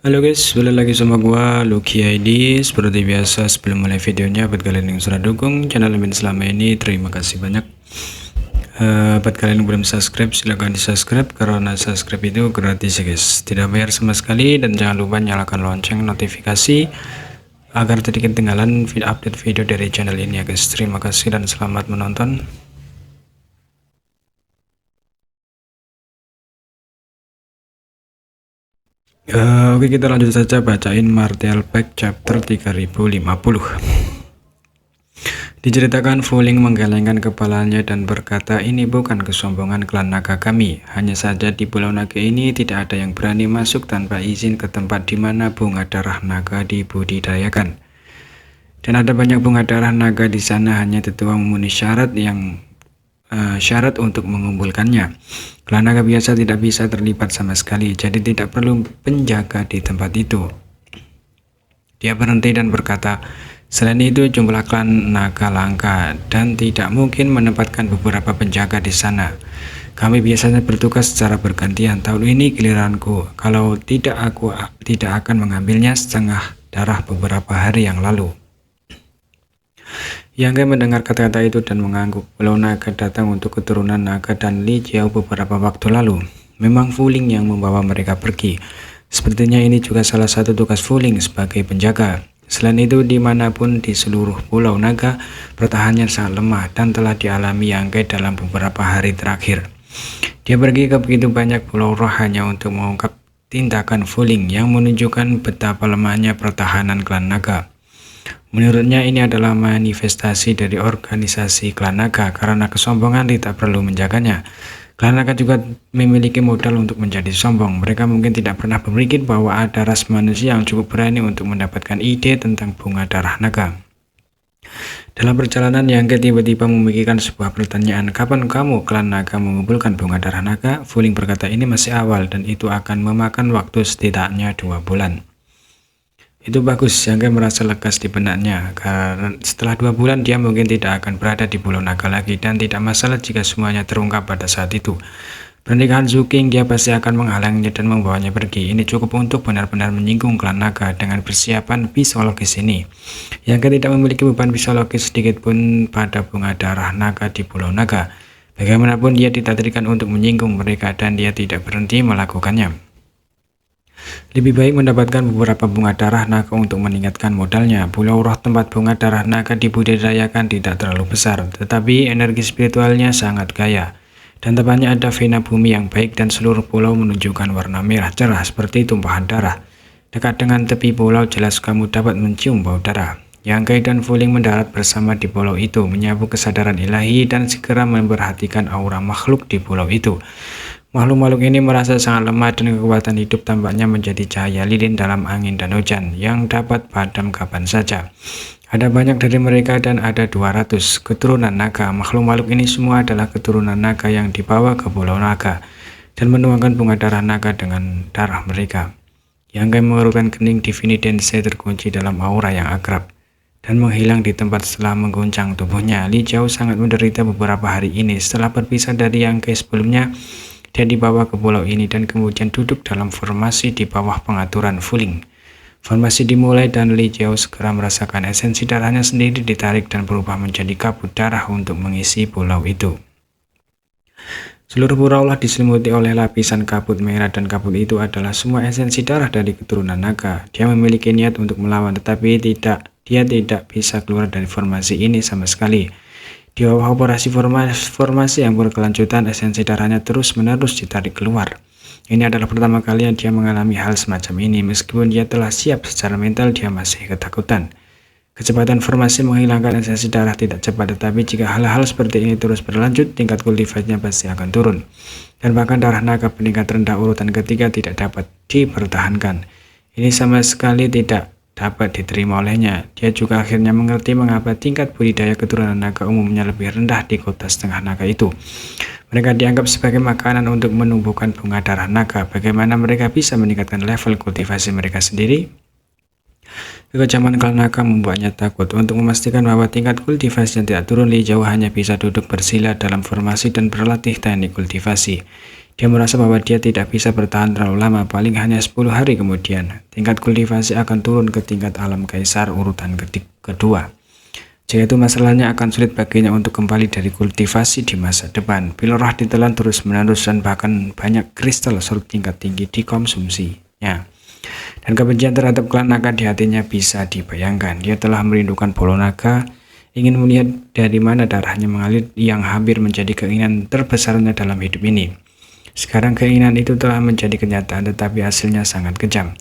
Halo guys, balik lagi sama gua Lucky ID. Seperti biasa sebelum mulai videonya, buat kalian yang sudah dukung channel Min selama ini, terima kasih banyak. Buat kalian yang belum subscribe, silahkan di subscribe karena subscribe itu gratis ya guys, tidak bayar sama sekali. Dan jangan lupa nyalakan lonceng notifikasi agar tidak ketinggalan update video dari channel ini ya guys. Terima kasih dan selamat menonton. Oke, kita lanjut saja bacain Martial Pack chapter 3050. Diceritakan Fuling menggelengkan kepalanya dan berkata, ini bukan kesombongan klan naga kami. Hanya saja di Pulau Naga ini tidak ada yang berani masuk tanpa izin ke tempat di mana bunga darah naga dibudidayakan. Dan ada banyak bunga darah naga di sana, hanya tetua memenuhi syarat untuk mengumpulkannya. Klan naga biasa tidak bisa terlibat sama sekali, jadi tidak perlu penjaga di tempat itu. Dia berhenti dan berkata, selain itu jumlah klan naga langka dan tidak mungkin menempatkan beberapa penjaga di sana. Kami biasanya bertugas secara bergantian. Tahun ini giliranku. Kalau tidak, aku tidak akan mengambilnya setengah darah beberapa hari yang lalu. Yang mendengar kata-kata itu dan mengangguk. Pulau Naga datang untuk keturunan naga dan Li Jiao beberapa waktu lalu. Memang Fuling yang membawa mereka pergi. Sepertinya ini juga salah satu tugas Fuling sebagai penjaga. Selain itu, dimanapun di seluruh Pulau Naga, pertahanannya sangat lemah dan telah dialami Yang dalam beberapa hari terakhir. Dia pergi ke begitu banyak pulau roh hanya untuk mengungkap tindakan Fuling yang menunjukkan betapa lemahnya pertahanan klan naga. Menurutnya ini adalah manifestasi dari organisasi klan naga, karena kesombongan tidak perlu menjaganya. Klan naga juga memiliki modal untuk menjadi sombong. Mereka mungkin tidak pernah berpikir bahwa ada ras manusia yang cukup berani untuk mendapatkan ide tentang bunga darah naga. Dalam perjalanan, Yang tiba-tiba memikirkan sebuah pertanyaan, kapan kamu klan naga mengumpulkan bunga darah naga? Fuling berkata, ini masih awal dan itu akan memakan waktu setidaknya 2 bulan. Itu bagus, Yang merasa lekas di benaknya, karena setelah 2 bulan dia mungkin tidak akan berada di Pulau Naga lagi dan tidak masalah jika semuanya terungkap pada saat itu. Pernikahan Zuking, dia pasti akan menghalanginya dan membawanya pergi. Ini cukup untuk benar-benar menyinggung klan naga dengan persiapan psikologis ini. Yang tidak memiliki beban psikologis sedikit pun pada bunga darah naga di Pulau Naga. Bagaimanapun dia ditakdirkan untuk menyinggung mereka dan dia tidak berhenti melakukannya. Lebih baik mendapatkan beberapa bunga darah naga untuk meningkatkan modalnya. Pulau roh tempat bunga darah naga dibudidayakan tidak terlalu besar, tetapi energi spiritualnya sangat kaya. Dan tepatnya ada vena bumi yang baik dan seluruh pulau menunjukkan warna merah cerah seperti tumpahan darah. Dekat dengan tepi pulau jelas kamu dapat mencium bau darah. Yang dan Fuling mendarat bersama di pulau itu, menyapu kesadaran ilahi dan segera memperhatikan aura makhluk di pulau itu. Makhluk-makhluk ini merasa sangat lemah dan kekuatan hidup tampaknya menjadi cahaya lilin dalam angin dan hujan yang dapat padam kapan saja. Ada banyak dari mereka dan ada 200 keturunan naga. Makhluk-makhluk ini semua adalah keturunan naga yang dibawa ke Pulau Naga dan menuangkan bunga darah naga dengan darah mereka. Yang mengerutkan kening Divini Densei terkunci dalam aura yang akrab dan menghilang di tempat setelah mengguncang tubuhnya. Li Jiao sangat menderita beberapa hari ini setelah berpisah dari Yang sebelumnya. Dia dibawa ke pulau ini dan kemudian duduk dalam formasi di bawah pengaturan Fuling. Formasi dimulai dan Li Jiao segera merasakan esensi darahnya sendiri ditarik dan berubah menjadi kabut darah untuk mengisi pulau itu. Seluruh pulau lah diselimuti oleh lapisan kabut merah dan kabut itu adalah semua esensi darah dari keturunan naga. Dia memiliki niat untuk melawan, tetapi dia tidak bisa keluar dari formasi ini sama sekali. Di bawah operasi formasi yang berkelanjutan, esensi darahnya terus-menerus ditarik keluar. Ini adalah pertama kali yang dia mengalami hal semacam ini. Meskipun dia telah siap secara mental, dia masih ketakutan. Kecepatan formasi menghilangkan esensi darah tidak cepat, tetapi jika hal-hal seperti ini terus berlanjut, tingkat kultivasinya pasti akan turun. Dan bahkan darah naga peningkat rendah urutan ketiga tidak dapat dipertahankan. Ini sama sekali tidak dapat diterima olehnya. Dia juga akhirnya mengerti mengapa tingkat budidaya keturunan naga umumnya lebih rendah di kota setengah naga itu. Mereka dianggap sebagai makanan untuk menumbuhkan bunga darah naga. Bagaimana mereka bisa meningkatkan level kultivasi mereka sendiri? Kekejaman klan naga membuatnya takut. Untuk memastikan bahwa tingkat kultivasinya tidak turun, Li Jiao hanya bisa duduk bersila dalam formasi dan berlatih teknik kultivasi. Dia merasa bahwa dia tidak bisa bertahan terlalu lama, paling hanya 10 hari kemudian. Tingkat kultivasi akan turun ke tingkat alam kaisar urutan kedua. Jika itu masalahnya akan sulit baginya untuk kembali dari kultivasi di masa depan. Pil roh ditelan terus-menerus dan bahkan banyak kristal surut tingkat tinggi dikonsumsinya. Dan kebencian terhadap klan naga di hatinya bisa dibayangkan. Dia telah merindukan bola naga, ingin melihat dari mana darahnya mengalir yang hampir menjadi keinginan terbesarnya dalam hidup ini. Sekarang keinginan itu telah menjadi kenyataan, tetapi hasilnya sangat kejam.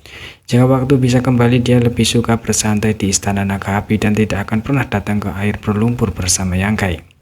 Jika waktu bisa kembali, dia lebih suka bersantai di istana naga api dan tidak akan pernah datang ke air berlumpur bersama Yang Kai.